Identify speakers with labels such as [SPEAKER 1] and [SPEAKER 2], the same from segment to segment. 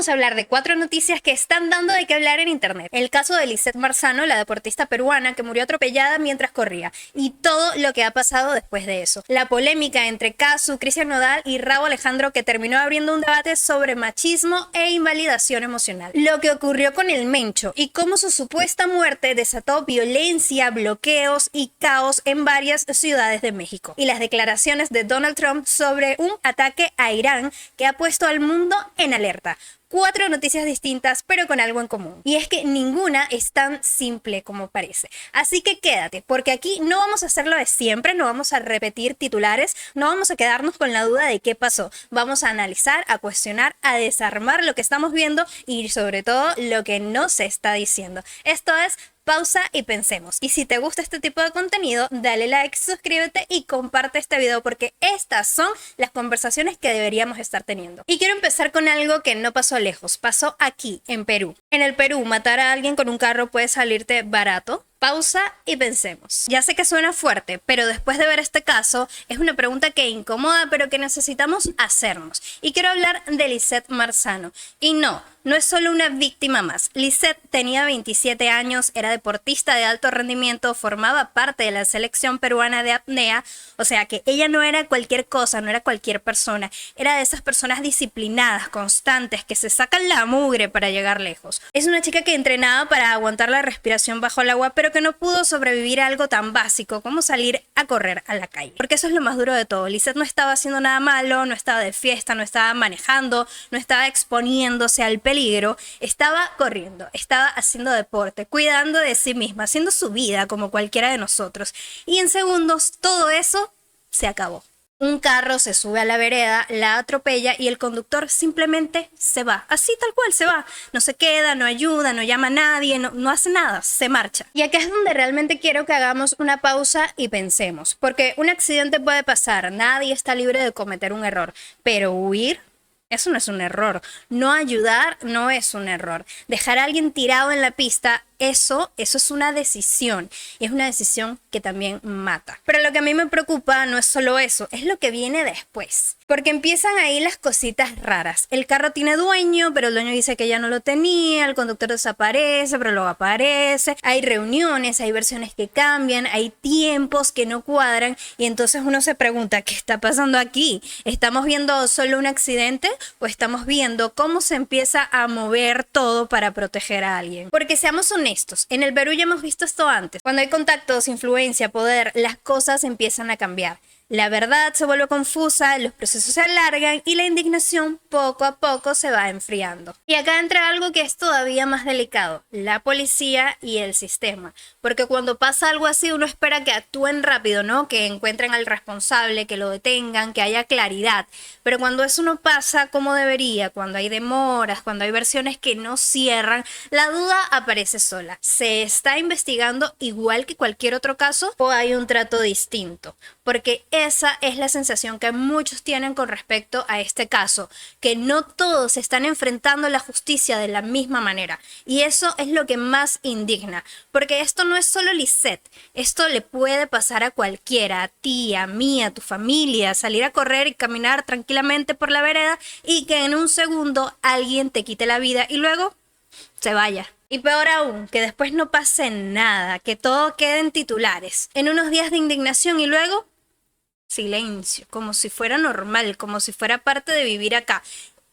[SPEAKER 1] vamos a hablar de 4 noticias que están dando de qué hablar en internet. El caso de Lizeth Marzano, la deportista peruana que murió atropellada mientras corría, y todo lo que ha pasado después de eso. La polémica entre Casu, Cristian Nodal y Rauw Alejandro, que terminó abriendo un debate sobre machismo e invalidación emocional. Lo que ocurrió con el Mencho y cómo su supuesta muerte desató violencia, bloqueos y caos en varias ciudades de México. Y las declaraciones de Donald Trump sobre un ataque a Irán que ha puesto al mundo en alerta. 4 noticias distintas, pero con algo en común. Y es que ninguna es tan simple como parece. Así que quédate, porque aquí no vamos a hacer lo de siempre, no vamos a repetir titulares, no vamos a quedarnos con la duda de qué pasó. Vamos a analizar, a cuestionar, a desarmar lo que estamos viendo y sobre todo lo que no se está diciendo. Esto es Pausa y Pensemos. Y si te gusta este tipo de contenido, dale like, suscríbete y comparte este video porque estas son las conversaciones que deberíamos estar teniendo. Y quiero empezar con algo que no pasó lejos, pasó aquí, en Perú. En el Perú, matar a alguien con un carro puede salirte barato. Pausa y pensemos. Ya sé que suena fuerte, pero después de ver este caso, es una pregunta que incomoda, pero que necesitamos hacernos. Y quiero hablar de Lizeth Marzano. Y no es solo una víctima más. Lizeth tenía 27 años, era deportista de alto rendimiento, formaba parte de la selección peruana de apnea, o sea que ella no era cualquier cosa, no era cualquier persona, era de esas personas disciplinadas, constantes, que se sacan la mugre para llegar lejos. Es una chica que entrenaba para aguantar la respiración bajo el agua, pero que no pudo sobrevivir a algo tan básico como salir a correr a la calle. Porque eso es lo más duro de todo. Lizeth no estaba haciendo nada malo, no estaba de fiesta, no estaba manejando, no estaba exponiéndose al peligro, estaba corriendo, estaba haciendo deporte, cuidando de sí misma, haciendo su vida como cualquiera de nosotros. Y en segundos todo eso se acabó. Un carro se sube a la vereda, la atropella y el conductor simplemente se va. Así tal cual se va. No se queda, no ayuda, no llama a nadie, no hace nada, se marcha. Y acá es donde realmente quiero que hagamos una pausa y pensemos. Porque un accidente puede pasar, nadie está libre de cometer un error. Pero huir, eso no es un error. No ayudar no es un error. Dejar a alguien tirado en la pista, eso es una decisión. Y es una decisión que también mata. Pero lo que a mí me preocupa no es solo eso, es lo que viene después. Porque empiezan ahí las cositas raras. El carro tiene dueño, pero el dueño dice que ya no lo tenía. El conductor desaparece, pero luego aparece. Hay reuniones, hay versiones que cambian, hay tiempos que no cuadran. Y entonces uno se pregunta, ¿qué está pasando aquí? ¿Estamos viendo solo un accidente o estamos viendo cómo se empieza a mover todo para proteger a alguien? Porque seamos honestos, en el Perú ya hemos visto esto antes. Cuando hay contactos, influencia, poder, las cosas empiezan a cambiar. La verdad se vuelve confusa, los procesos se alargan y la indignación poco a poco se va enfriando. Y acá entra algo que es todavía más delicado, la policía y el sistema. Porque cuando pasa algo así uno espera que actúen rápido, ¿no? Que encuentren al responsable, que lo detengan, que haya claridad. Pero cuando eso no pasa como debería, cuando hay demoras, cuando hay versiones que no cierran, la duda aparece sola. ¿Se está investigando igual que cualquier otro caso o hay un trato distinto? Porque esa es la sensación que muchos tienen con respecto a este caso, que no todos están enfrentando la justicia de la misma manera. Y eso es lo que más indigna, porque esto no es solo Lizeth, esto le puede pasar a cualquiera, a ti, a mí, a tu familia, salir a correr y caminar tranquilamente por la vereda y que en un segundo alguien te quite la vida y luego se vaya. Y peor aún, que después no pase nada, que todo quede en titulares, en unos días de indignación y luego silencio, como si fuera normal, como si fuera parte de vivir acá.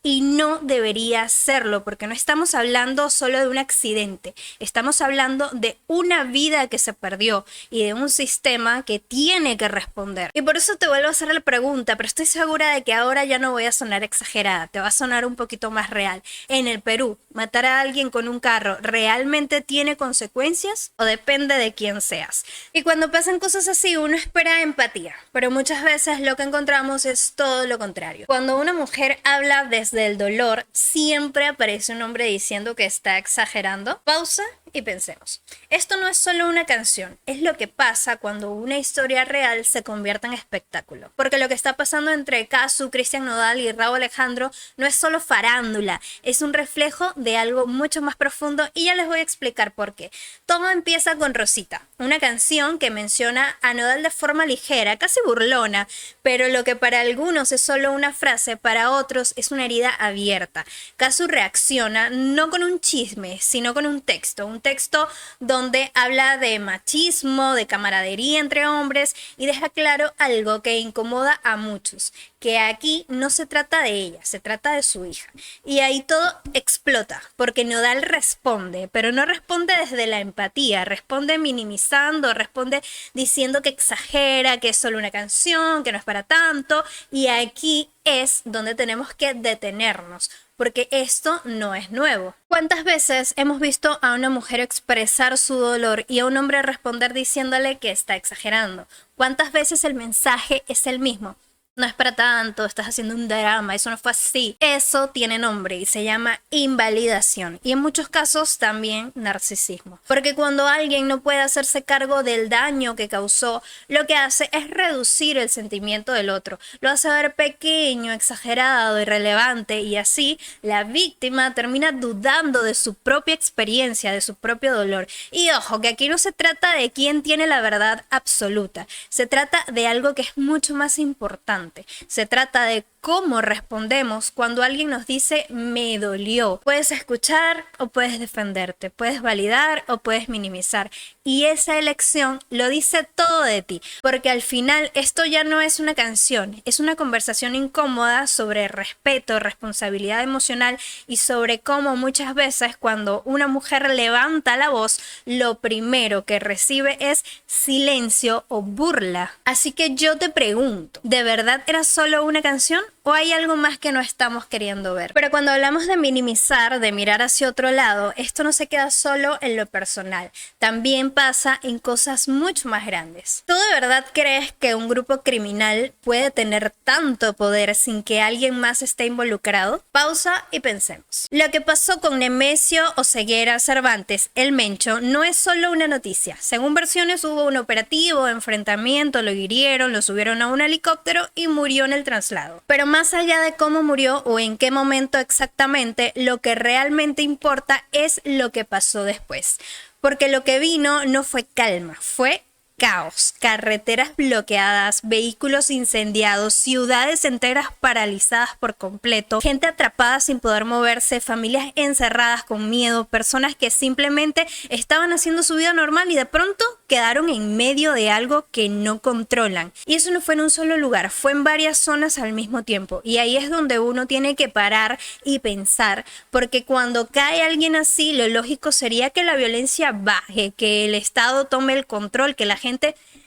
[SPEAKER 1] Y no debería serlo, porque no estamos hablando solo de un accidente, estamos hablando de una vida que se perdió y de un sistema que tiene que responder. Y por eso te vuelvo a hacer la pregunta, pero estoy segura de que ahora ya no voy a sonar exagerada, te va a sonar un poquito más real. En el Perú, ¿matar a alguien con un carro realmente tiene consecuencias o depende de quién seas? Y cuando pasan cosas así uno espera empatía, pero muchas veces lo que encontramos es todo lo contrario. Cuando una mujer habla desde el dolor, siempre aparece un hombre diciendo que está exagerando. Pausa y pensemos. Esto no es solo una canción, es lo que pasa cuando una historia real se convierte en espectáculo. Porque lo que está pasando entre Casu, Cristian Nodal y Rauw Alejandro no es solo farándula, es un reflejo de algo mucho más profundo y ya les voy a explicar por qué. Todo empieza con Rosita, una canción que menciona a Nodal de forma ligera, casi burlona, pero lo que para algunos es solo una frase, para otros es una herida abierta. Casu reacciona no con un chisme, sino con un texto donde habla de machismo, de camaradería entre hombres y deja claro algo que incomoda a muchos, que aquí no se trata de ella, se trata de su hija. Y ahí todo explota, porque Nodal responde, pero no responde desde la empatía, responde minimizando, responde diciendo que exagera, que es solo una canción, que no es para tanto, y aquí es donde tenemos que detenernos, porque esto no es nuevo. ¿Cuántas veces hemos visto a una mujer expresar su dolor y a un hombre responder diciéndole que está exagerando? ¿Cuántas veces el mensaje es el mismo? No es para tanto, estás haciendo un drama, eso no fue así. Eso tiene nombre y se llama invalidación. Y en muchos casos también narcisismo. Porque cuando alguien no puede hacerse cargo del daño que causó, lo que hace es reducir el sentimiento del otro. Lo hace ver pequeño, exagerado, irrelevante y así la víctima termina dudando de su propia experiencia, de su propio dolor. Y ojo, que aquí no se trata de quién tiene la verdad absoluta. Se trata de algo que es mucho más importante. Se trata de cómo respondemos cuando alguien nos dice me dolió. Puedes escuchar o puedes defenderte, puedes validar o puedes minimizar. Y esa elección lo dice todo de ti, porque al final esto ya no es una canción, es una conversación incómoda sobre respeto, responsabilidad emocional y sobre cómo muchas veces cuando una mujer levanta la voz, lo primero que recibe es silencio o burla. Así que yo te pregunto, ¿de verdad era solo una canción? ¿O hay algo más que no estamos queriendo ver? Pero cuando hablamos de minimizar, de mirar hacia otro lado, esto no se queda solo en lo personal. También pasa en cosas mucho más grandes. ¿Tú de verdad crees que un grupo criminal puede tener tanto poder sin que alguien más esté involucrado? Pausa y pensemos. Lo que pasó con Nemesio Oseguera Cervantes, el Mencho, no es solo una noticia. Según versiones hubo un operativo, enfrentamiento, lo hirieron, lo subieron a un helicóptero y murió en el traslado. Pero más allá de cómo murió o en qué momento exactamente, lo que realmente importa es lo que pasó después. Porque lo que vino no fue calma, fue caos, carreteras bloqueadas, vehículos incendiados, ciudades enteras paralizadas por completo, gente atrapada sin poder moverse, familias encerradas con miedo, personas que simplemente estaban haciendo su vida normal y de pronto quedaron en medio de algo que no controlan. Y eso no fue en un solo lugar, fue en varias zonas al mismo tiempo. Y ahí es donde uno tiene que parar y pensar, porque cuando cae alguien así, lo lógico sería que la violencia baje, que el Estado tome el control, que la gente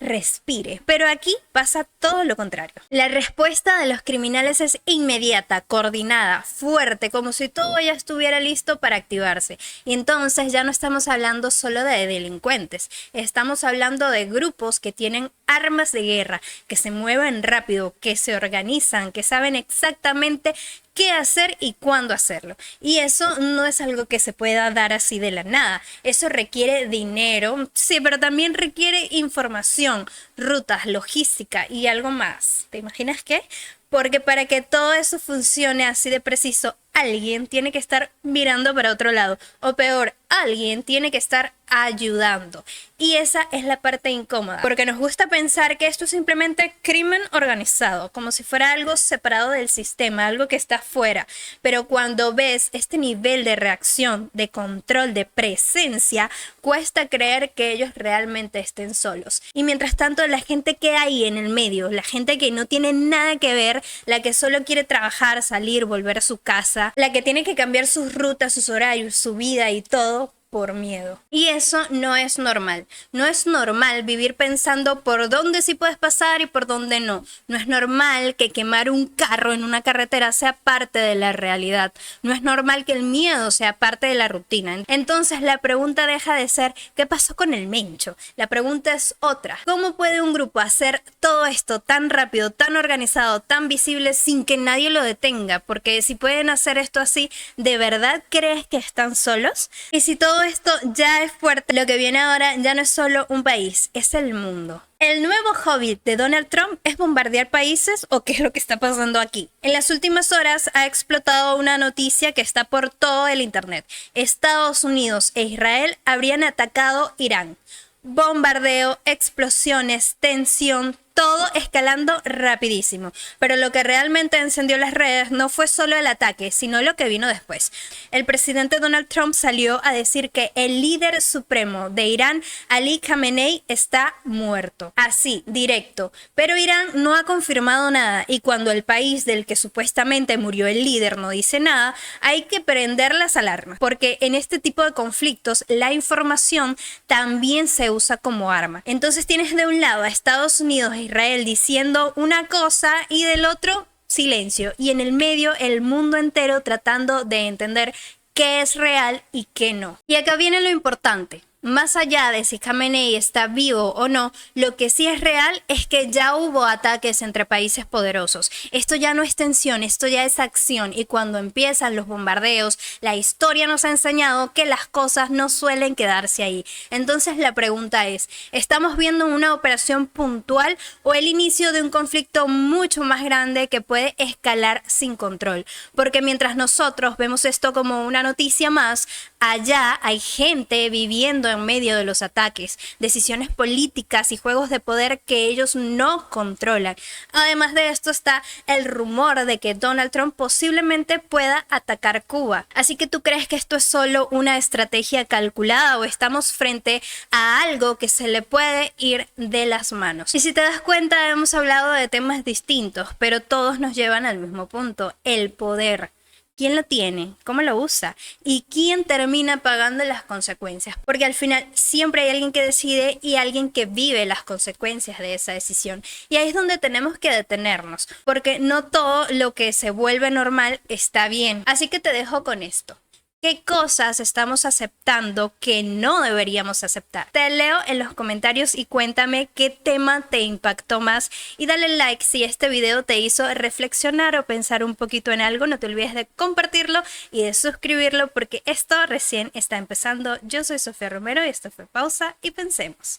[SPEAKER 1] respire. Pero aquí pasa todo lo contrario. La respuesta de los criminales es inmediata, coordinada, fuerte, como si todo ya estuviera listo para activarse. Y entonces ya no estamos hablando solo de delincuentes, estamos hablando de grupos que tienen armas de guerra, que se mueven rápido, que se organizan, que saben exactamente qué hacer y cuándo hacerlo. Y eso no es algo que se pueda dar así de la nada. Eso requiere dinero, sí, pero también requiere información, rutas, logística y algo más. ¿Te imaginas qué? Porque para que todo eso funcione así de preciso, alguien tiene que estar mirando para otro lado. O peor, alguien tiene que estar ayudando. Y esa es la parte incómoda. Porque nos gusta pensar que esto es simplemente crimen organizado, como si fuera algo separado del sistema, algo que está fuera. Pero cuando ves este nivel de reacción, de control, de presencia, cuesta creer que ellos realmente estén solos. Y mientras tanto, la gente que hay en el medio, la gente que no tiene nada que ver, la que solo quiere trabajar, salir, volver a su casa, la que tiene que cambiar sus rutas, sus horarios, su vida y todo por miedo. Y eso no es normal. No es normal vivir pensando por dónde sí puedes pasar y por dónde no. No es normal que quemar un carro en una carretera sea parte de la realidad. No es normal que el miedo sea parte de la rutina. Entonces la pregunta deja de ser ¿qué pasó con el Mencho? La pregunta es otra. ¿Cómo puede un grupo hacer todo esto tan rápido, tan organizado, tan visible sin que nadie lo detenga? Porque si pueden hacer esto así, ¿de verdad crees que están solos? Y si todo todo esto ya es fuerte, lo que viene ahora ya no es solo un país, es el mundo. ¿El nuevo hobby de Donald Trump es bombardear países o qué es lo que está pasando aquí? En las últimas horas ha explotado una noticia que está por todo el internet. Estados Unidos e Israel habrían atacado Irán. Bombardeo, explosiones, tensión, todo escalando rapidísimo. Pero lo que realmente encendió las redes no fue solo el ataque, sino lo que vino después. El presidente Donald Trump salió a decir que el líder supremo de Irán, Ali Khamenei, está muerto. Así, directo. Pero Irán no ha confirmado nada y cuando el país del que supuestamente murió el líder no dice nada, hay que prender las alarmas. Porque en este tipo de conflictos la información también se usa como arma. Entonces tienes de un lado a Estados Unidos e Israel diciendo una cosa y del otro silencio, y en el medio el mundo entero tratando de entender qué es real y qué no. Y acá viene lo importante. Más allá de si Khamenei está vivo o no, lo que sí es real es que ya hubo ataques entre países poderosos. Esto ya no es tensión, esto ya es acción, y cuando empiezan los bombardeos, la historia nos ha enseñado que las cosas no suelen quedarse ahí. Entonces la pregunta es, ¿estamos viendo una operación puntual o el inicio de un conflicto mucho más grande que puede escalar sin control? Porque mientras nosotros vemos esto como una noticia más, allá hay gente viviendo en medio de los ataques, decisiones políticas y juegos de poder que ellos no controlan. Además de esto está el rumor de que Donald Trump posiblemente pueda atacar Cuba. Así que ¿tú crees que esto es solo una estrategia calculada o estamos frente a algo que se le puede ir de las manos? Y si te das cuenta, hemos hablado de temas distintos, pero todos nos llevan al mismo punto: el poder. ¿Quién lo tiene? ¿Cómo lo usa? ¿Y quién termina pagando las consecuencias? Porque al final siempre hay alguien que decide y alguien que vive las consecuencias de esa decisión. Y ahí es donde tenemos que detenernos, porque no todo lo que se vuelve normal está bien. Así que te dejo con esto. ¿Qué cosas estamos aceptando que no deberíamos aceptar? Te leo en los comentarios y cuéntame qué tema te impactó más, y dale like si este video te hizo reflexionar o pensar un poquito en algo. No te olvides de compartirlo y de suscribirlo porque esto recién está empezando. Yo soy Sofía Romero y esto fue Pausa y Pensemos.